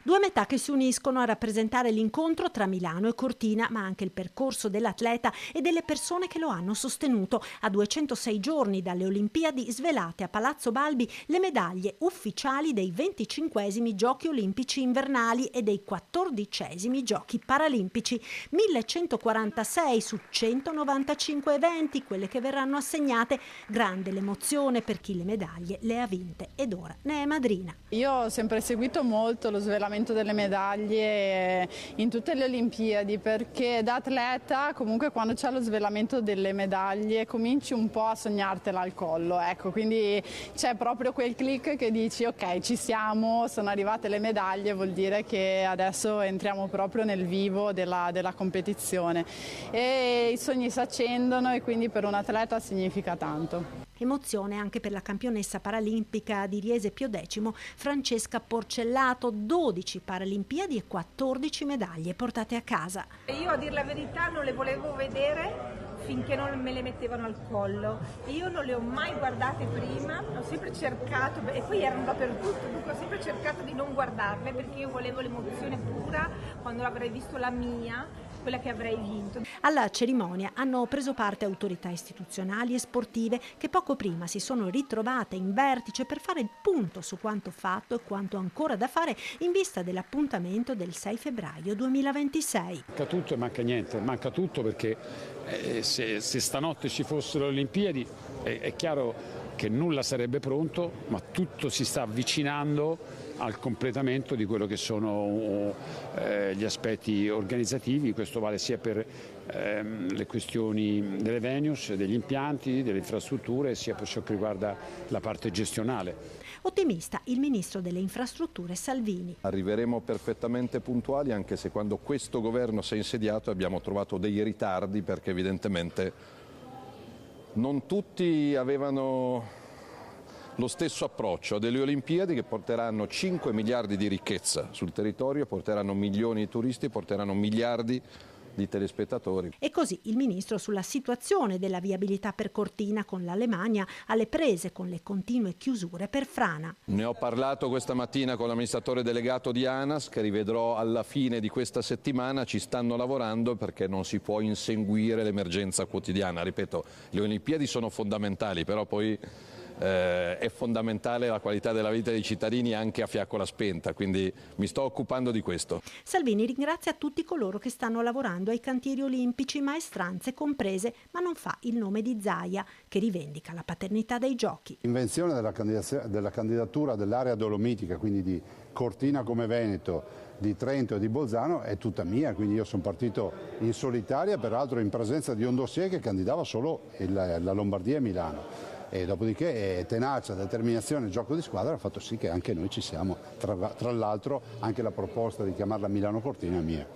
Due metà che si uniscono a rappresentare l'incontro tra Milano e Cortina, ma anche il percorso dell'atleta e delle persone che lo hanno sostenuto. A 206 giorni dalle Olimpiadi, svelate a Palazzo Balbi le medaglie ufficiali dei 25esimi Giochi Olimpici Invernali e dei 14esimi Giochi Paralimpici. 1146 su 195 eventi, quelle che verranno assegnate. Grande l'emozione per chi le medaglie le ha vinte ed ora ne è madrina. Io ho sempre seguito molto lo svelamento delle medaglie in tutte le Olimpiadi, perché da atleta comunque quando c'è lo svelamento delle medaglie cominci un po' a sognartela al collo, ecco, quindi c'è proprio quel click che dici ok, ci siamo, sono arrivate le medaglie, vuol dire che adesso entriamo proprio nel vivo della competizione e i sogni si accendono e quindi per un atleta significa tanto. Emozione anche per la campionessa paralimpica di Riese X, Francesca Porcellato, 12 Paralimpiadi e 14 medaglie portate a casa. Io, a dir la verità, non le volevo vedere finché non me le mettevano al collo. Io non le ho mai guardate prima, ho sempre cercato, e poi erano dappertutto, dunque ho sempre cercato di non guardarle perché io volevo l'emozione pura quando avrei visto la mia, quella che avrei vinto. Alla cerimonia hanno preso parte autorità istituzionali e sportive che poco prima si sono ritrovate in vertice per fare il punto su quanto fatto e quanto ancora da fare in vista dell'appuntamento del 6 febbraio 2026. Manca tutto e manca niente, manca tutto perché se stanotte ci fossero le Olimpiadi è chiaro che nulla sarebbe pronto, ma tutto si sta avvicinando al completamento di quello che sono gli aspetti organizzativi. Questo vale sia per le questioni delle venues, degli impianti, delle infrastrutture, sia per ciò che riguarda la parte gestionale. Ottimista il ministro delle infrastrutture Salvini. Arriveremo perfettamente puntuali, anche se quando questo governo si è insediato abbiamo trovato dei ritardi perché evidentemente non tutti avevano lo stesso approccio a delle Olimpiadi che porteranno 5 miliardi di ricchezza sul territorio, porteranno milioni di turisti, porteranno miliardi di telespettatori. E così il ministro sulla situazione della viabilità per Cortina con l'Alemagna alle prese con le continue chiusure per frana. Ne ho parlato questa mattina con l'amministratore delegato di ANAS che rivedrò alla fine di questa settimana, ci stanno lavorando perché non si può inseguire l'emergenza quotidiana. Ripeto, le Olimpiadi sono fondamentali, però poi è fondamentale la qualità della vita dei cittadini anche a fiaccola spenta, quindi mi sto occupando di questo. Salvini ringrazia tutti coloro che stanno lavorando ai cantieri olimpici, maestranze comprese, ma non fa il nome di Zaia, che rivendica la paternità dei giochi. L'invenzione della candidatura dell'area dolomitica, quindi di Cortina come Veneto, di Trento e di Bolzano, è tutta mia, quindi io sono partito in solitaria, peraltro in presenza di un dossier che candidava solo la Lombardia e Milano. E dopodiché tenacia, determinazione e gioco di squadra ha fatto sì che anche noi ci siamo. Tra l'altro anche la proposta di chiamarla Milano Cortina è mia.